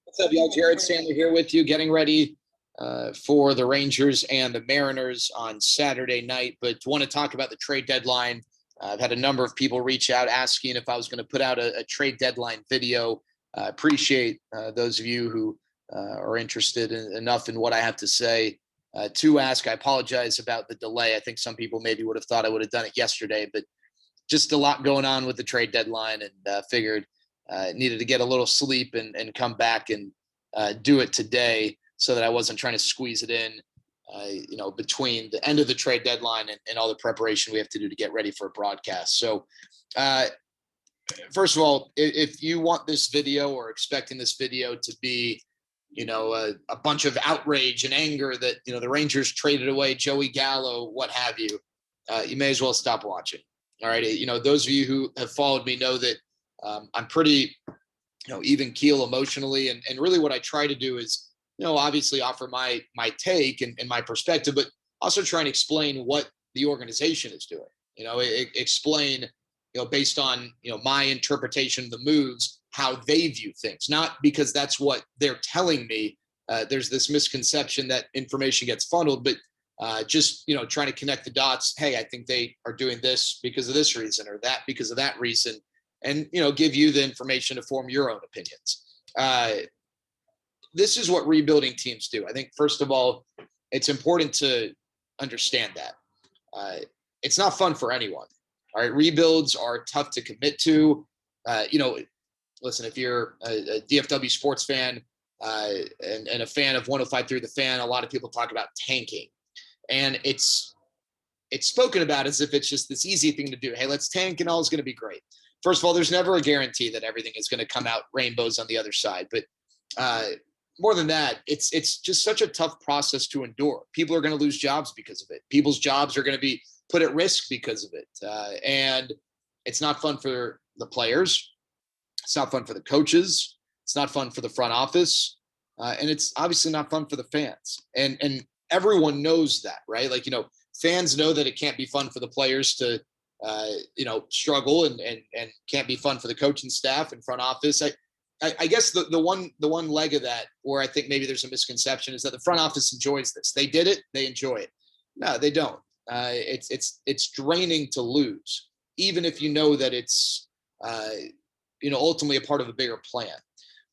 What's up, y'all? Jared Sandler here with you, getting ready for the Rangers and the Mariners on Saturday night. But want to talk about the trade deadline. I've had a number of people reach out asking if I was going to put out a trade deadline video. Appreciate those of you who are interested enough in what I have to say to ask. I apologize about the delay. I think some people maybe would have thought I would have done it yesterday, but just a lot going on with the trade deadline, and figured needed to get a little sleep and come back and do it today, so that I wasn't trying to squeeze it in, between the end of the trade deadline and all the preparation we have to do to get ready for a broadcast. So, first of all, if you want this video or expecting this video to be, a bunch of outrage and anger that, the Rangers traded away Joey Gallo, what have you, you may as well stop watching. All right. Those of you who have followed me know that I'm pretty, even keel emotionally. And really what I try to do is, obviously offer my take and my perspective, but also try and explain what the organization is doing, explain, based on, my interpretation of the moves, how they view things, not because that's what they're telling me. There's this misconception that information gets funneled, but just, trying to connect the dots. Hey, I think they are doing this because of this reason, or that because of that reason, and, give you the information to form your own opinions. This is what rebuilding teams do. I think, first of all, it's important to understand that it's not fun for anyone. All right. Rebuilds are tough to commit to. Listen, if you're a DFW sports fan and a fan of 105.3 The Fan, a lot of people talk about tanking. And it's spoken about as if it's just this easy thing to do. Hey, let's tank and all is going to be great. First of all, there's never a guarantee that everything is going to come out rainbows on the other side. But more than that, it's just such a tough process to endure. People are going to lose jobs because of it. People's jobs are going to be put at risk because of it. And it's not fun for the players. It's not fun for the coaches. It's not fun for the front office. And it's obviously not fun for the fans. And everyone knows that, right? Like, fans know that it can't be fun for the players to, struggle and can't be fun for the coaching staff and front office. I guess the one leg of that where I think maybe there's a misconception is that the front office enjoys this. They did it. They enjoy it. No, they don't. It's draining to lose, even if you know that it's, ultimately a part of a bigger plan.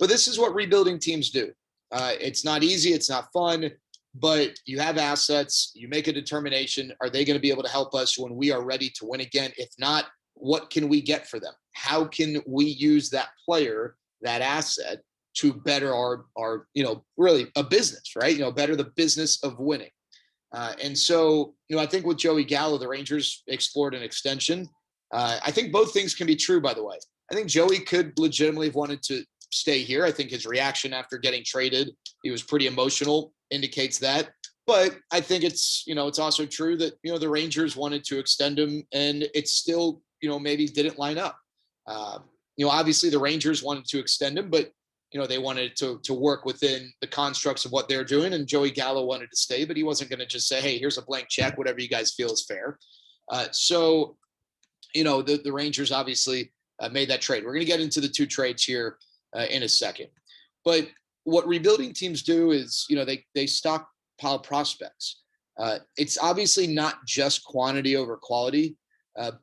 But this is what rebuilding teams do. It's not easy. It's not fun. But you have assets, you make a determination. Are they going to be able to help us when we are ready to win again? If not, what can we get for them? How can we use that player, that asset, to better our really a business, right? Better the business of winning. And so, I think with Joey Gallo, the Rangers explored an extension. I think both things can be true, by the way. I think Joey could legitimately have wanted to stay here. I think his reaction after getting traded, he was pretty emotional, indicates that. But I think it's also true that, the Rangers wanted to extend him, and it still, maybe didn't line up. Obviously the Rangers wanted to extend him, but, they wanted to work within the constructs of what they're doing. And Joey Gallo wanted to stay, but he wasn't going to just say, hey, here's a blank check, whatever you guys feel is fair. So, the Rangers obviously made that trade. We're going to get into the two trades here in a second. But what rebuilding teams do is, they stockpile prospects. It's obviously not just quantity over quality,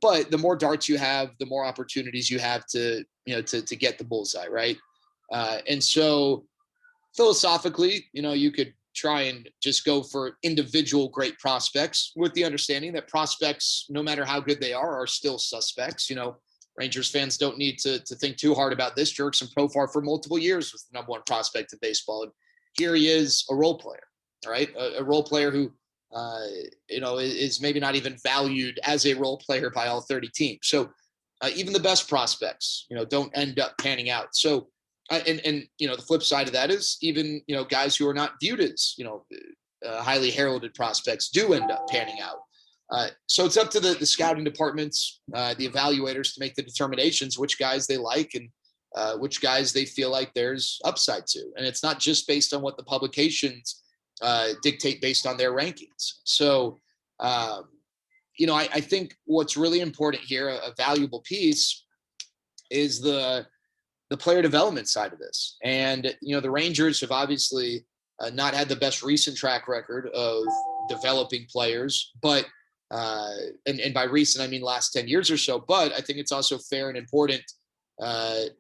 but the more darts you have, the more opportunities you have to get the bullseye, right? And so philosophically, you could try and just go for individual great prospects with the understanding that prospects, no matter how good they are still suspects. Rangers fans don't need to think too hard about this. Jurickson Profar for multiple years was the number one prospect in baseball. And here he is, a role player, right? A role player who, is maybe not even valued as a role player by all 30 teams. So even the best prospects, don't end up panning out. So, and the flip side of that is even, guys who are not viewed as, highly heralded prospects do end up panning out. So it's up to the scouting departments, the evaluators, to make the determinations which guys they like and which guys they feel like there's upside to. And it's not just based on what the publications dictate based on their rankings. So, I think what's really important here, a valuable piece, is the the player development side of this. And, the Rangers have obviously not had the best recent track record of developing players, but and by recent, I mean last 10 years or so. But I think it's also fair and important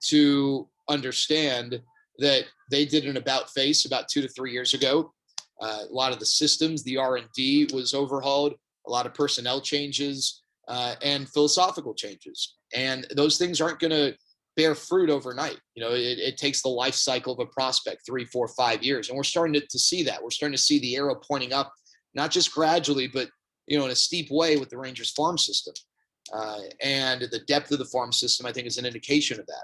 to understand that they did an about face about 2 to 3 years ago. A lot of the systems, the R&D was overhauled, a lot of personnel changes and philosophical changes. And those things aren't going to bear fruit overnight. It takes the life cycle of a prospect, 3, 4, 5 years. And we're starting to see that. We're starting to see the arrow pointing up, not just gradually, but, in a steep way with the Rangers farm system. And the depth of the farm system, I think, is an indication of that.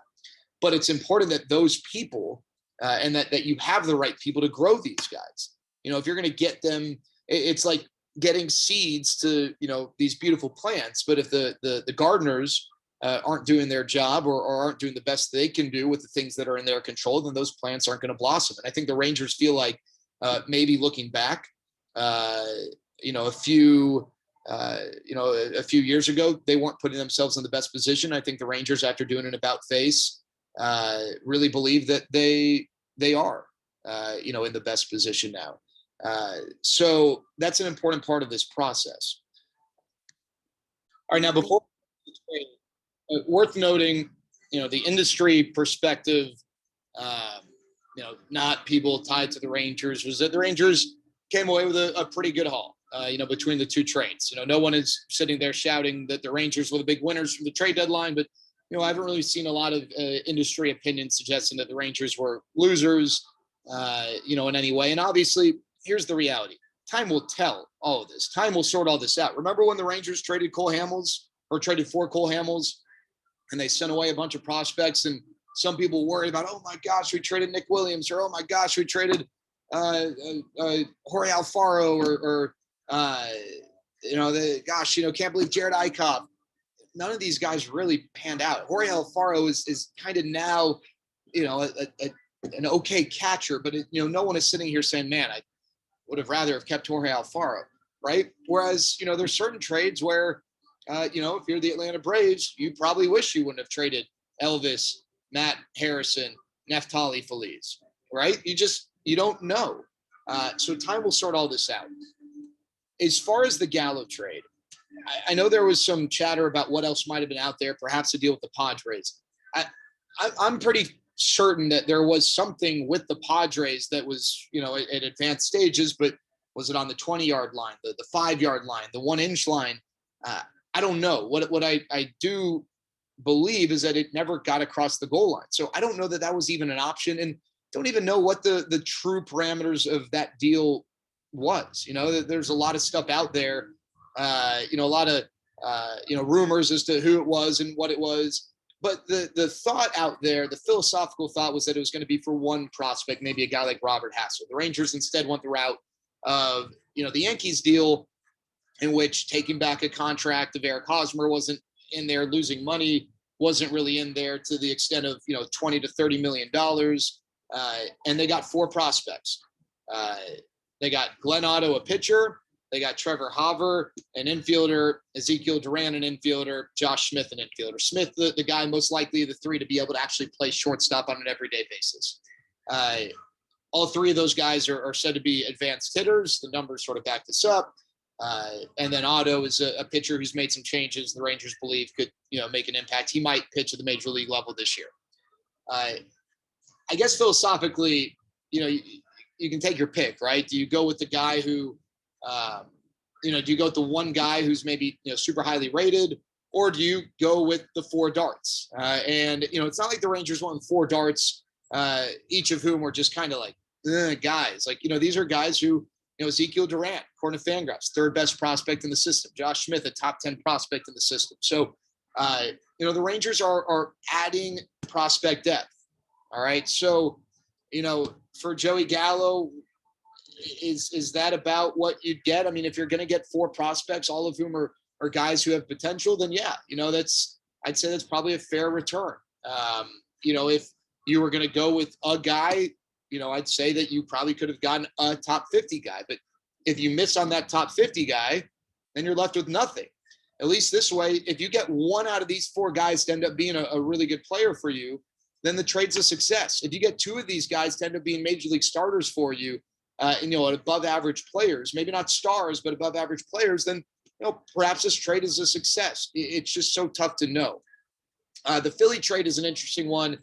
But it's important that those people and that you have the right people to grow these guys. If you're going to get them, it's like getting seeds to, these beautiful plants. But if the gardeners aren't doing their job or aren't doing the best they can do with the things that are in their control, then those plants aren't going to blossom. And I think the Rangers feel like maybe looking back, a few years ago, they weren't putting themselves in the best position. I think the Rangers, after doing an about face, really believe that they are, in the best position now. So that's an important part of this process. All right, now before worth noting, the industry perspective, not people tied to the Rangers, was that the Rangers came away with a pretty good haul, between the two trades. No one is sitting there shouting that the Rangers were the big winners from the trade deadline, but, I haven't really seen a lot of industry opinions suggesting that the Rangers were losers, in any way. And obviously, here's the reality. Time will tell all of this. Time will sort all this out. Remember when the Rangers traded Cole Hamels or traded for Cole Hamels and they sent away a bunch of prospects, and some people worried about, oh my gosh, we traded Nick Williams, or oh my gosh, we traded Jorge Alfaro, or can't believe Jared Eichhoff. None of these guys really panned out. Jorge Alfaro is kind of now, an okay catcher, but no one is sitting here saying, man, I would have rather have kept Jorge Alfaro, right? Whereas, there's certain trades where, if you're the Atlanta Braves, you probably wish you wouldn't have traded Elvis, Matt Harrison, Neftali Feliz, right? You don't know. So time will sort all this out. As far as the Gallo trade, I know there was some chatter about what else might have been out there, perhaps to deal with the Padres. I'm pretty certain that there was something with the Padres that was, at advanced stages, but was it on the 20-yard line, the 5-yard line, the 1-inch line? I don't know. What I do believe is that it never got across the goal line. So I don't know that was even an option, and don't even know what the true parameters of that deal was. There's a lot of stuff out there, a lot of, rumors as to who it was and what it was. But the thought out there, the philosophical thought, was that it was going to be for one prospect, maybe a guy like Robert Hassel. The Rangers instead went the route of, the Yankees deal, in which taking back a contract of Eric Hosmer wasn't in there, losing money wasn't really in there to the extent of, $20 to $30 million. And they got 4 prospects. They got Glenn Otto, a pitcher. They got Trevor Hauver, an infielder, Ezekiel Duran, an infielder, Josh Smith, an infielder. Smith, the guy most likely of the 3 to be able to actually play shortstop on an everyday basis. All 3 of those guys are said to be advanced hitters. The numbers sort of back this up. And then Otto is a pitcher who's made some changes the Rangers believe could, make an impact. He might pitch at the major league level this year. I guess philosophically, you can take your pick, right? Do you go with the guy who, do you go with the one guy who's maybe, super highly rated, or do you go with the 4 darts? And, it's not like the Rangers won 4 darts, each of whom were just kind of like guys. Like, these are guys who, Ezekiel Duran, according to Fangraphs, 3rd best prospect in the system. Josh Smith, a top 10 prospect in the system. So, the Rangers are adding prospect depth. All right. So, for Joey Gallo, is that about what you'd get? I mean, if you're going to get 4 prospects, all of whom are guys who have potential, then yeah, I'd say that's probably a fair return. If you were going to go with a guy, I'd say that you probably could have gotten a top 50 guy. But if you miss on that top 50 guy, then you're left with nothing. At least this way, if you get one out of these 4 guys to end up being a really good player for you, then the trade's a success. If you get two of these guys to end up being major league starters for you, and, above average players, maybe not stars, but above average players, then, perhaps this trade is a success. It's just so tough to know. The Philly trade is an interesting one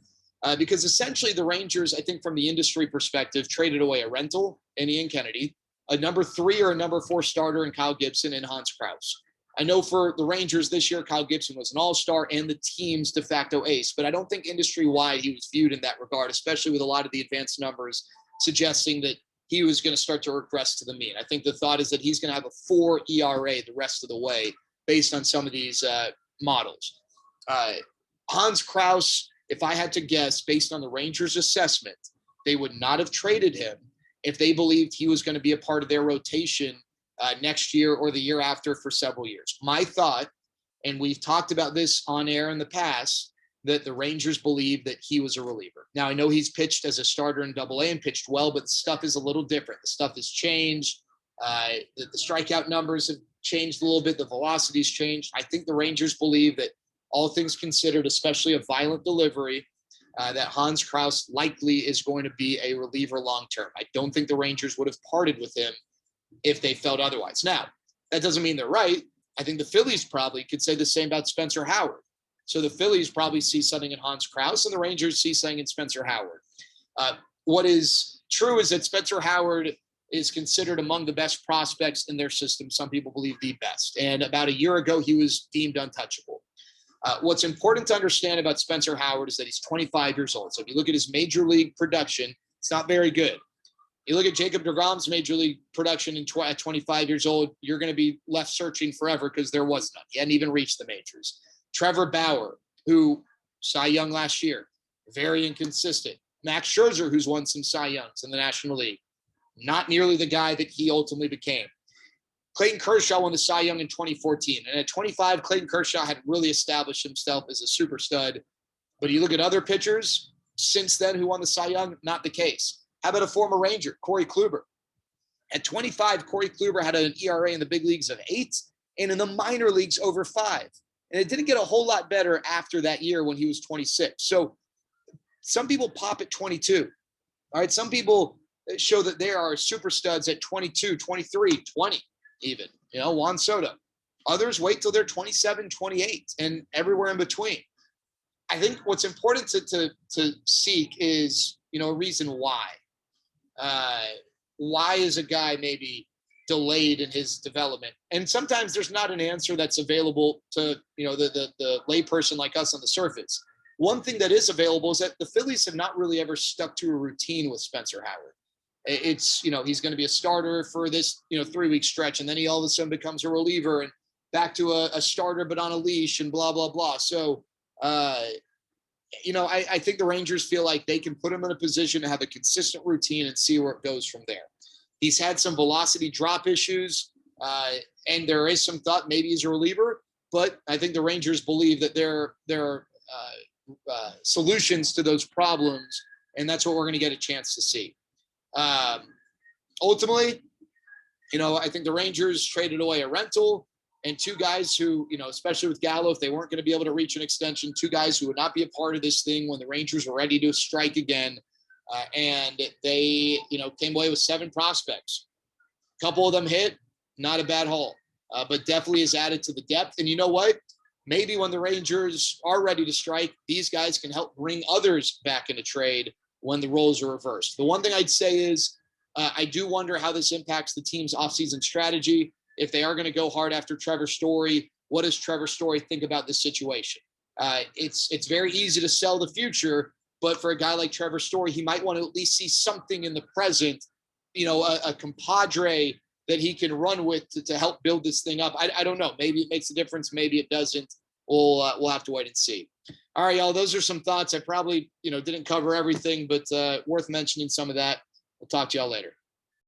because essentially the Rangers, I think from the industry perspective, traded away a rental in Ian Kennedy, a number 3 or a number 4 starter in Kyle Gibson and Hans Kraus. I know for the Rangers this year, Kyle Gibson was an all-star and the team's de facto ace, but I don't think industry-wide he was viewed in that regard, especially with a lot of the advanced numbers suggesting that he was going to start to regress to the mean. I think the thought is that he's going to have a 4 ERA the rest of the way based on some of these models. Hans Kraus, if I had to guess, based on the Rangers' assessment, they would not have traded him if they believed he was going to be a part of their rotation next year or the year after for several years. My thought, and we've talked about this on air in the past, that the Rangers believe that he was a reliever. Now, I know he's pitched as a starter in Double-A and pitched well, but the stuff is a little different. The stuff has changed. The strikeout numbers have changed a little bit. The velocity's changed. I think the Rangers believe that all things considered, especially a violent delivery, that Hans Kraus likely is going to be a reliever long-term. I don't think the Rangers would have parted with him if they felt otherwise. Now, that doesn't mean they're right. I think the Phillies probably could say the same about Spencer Howard. So the Phillies probably see something in Hans Kraus and the Rangers see something in Spencer Howard. What is true is that Spencer Howard is considered among the best prospects in their system. Some people believe the best. And about a year ago, he was deemed untouchable. What's important to understand about Spencer Howard is that he's 25 years old. So if you look at his major league production, it's not very good. You look at Jacob deGrom's major league production at 25 years old, you're going to be left searching forever because there was none. He hadn't even reached the majors. Trevor Bauer, who Cy Young last year, very inconsistent. Max Scherzer, who's won some Cy Youngs in the National League, not nearly the guy that he ultimately became. Clayton Kershaw won the Cy Young in 2014. And at 25, Clayton Kershaw had really established himself as a super stud. But you look at other pitchers since then who won the Cy Young, not the case. How about a former Ranger, Corey Kluber? At 25, Corey Kluber had an ERA in the big leagues of 8 and in the minor leagues over 5. And it didn't get a whole lot better after that year when he was 26. So some people pop at 22. All right. Some people show that they are super studs at 22, 23, 20 even, Juan Soto. Others wait till they're 27, 28 and everywhere in between. I think what's important to seek is, a reason why. Why is a guy maybe delayed in his development? And sometimes there's not an answer that's available to, the layperson like us on the surface. One thing that is available is that the Phillies have not really ever stuck to a routine with Spencer Howard. It's, he's going to be a starter for this, 3-week stretch. And then he all of a sudden becomes a reliever and back to a starter, but on a leash and blah, blah, blah. So, I think the Rangers feel like they can put him in a position to have a consistent routine and see where it goes from there. He's had some velocity drop issues, and there is some thought maybe he's a reliever, but I think the Rangers believe that there are solutions to those problems, and that's what we're going to get a chance to see. Ultimately, I think the Rangers traded away a rental and 2 guys who, especially with Gallo, if they weren't going to be able to reach an extension, 2 guys who would not be a part of this thing when the Rangers were ready to strike again. And they, came away with 7 prospects. A couple of them hit, not a bad haul, but definitely is added to the depth. And you know what? Maybe when the Rangers are ready to strike, these guys can help bring others back into trade when the roles are reversed. The one thing I'd say is I do wonder how this impacts the team's offseason strategy. If they are going to go hard after Trevor Story, what does Trevor Story think about this situation? It's very easy to sell the future, but for a guy like Trevor Story, he might want to at least see something in the present, a compadre that he can run with to help build this thing up. I don't know. Maybe it makes a difference. Maybe it doesn't. We'll have to wait and see. All right, y'all. Those are some thoughts. I probably, didn't cover everything, but worth mentioning some of that. We'll talk to y'all later.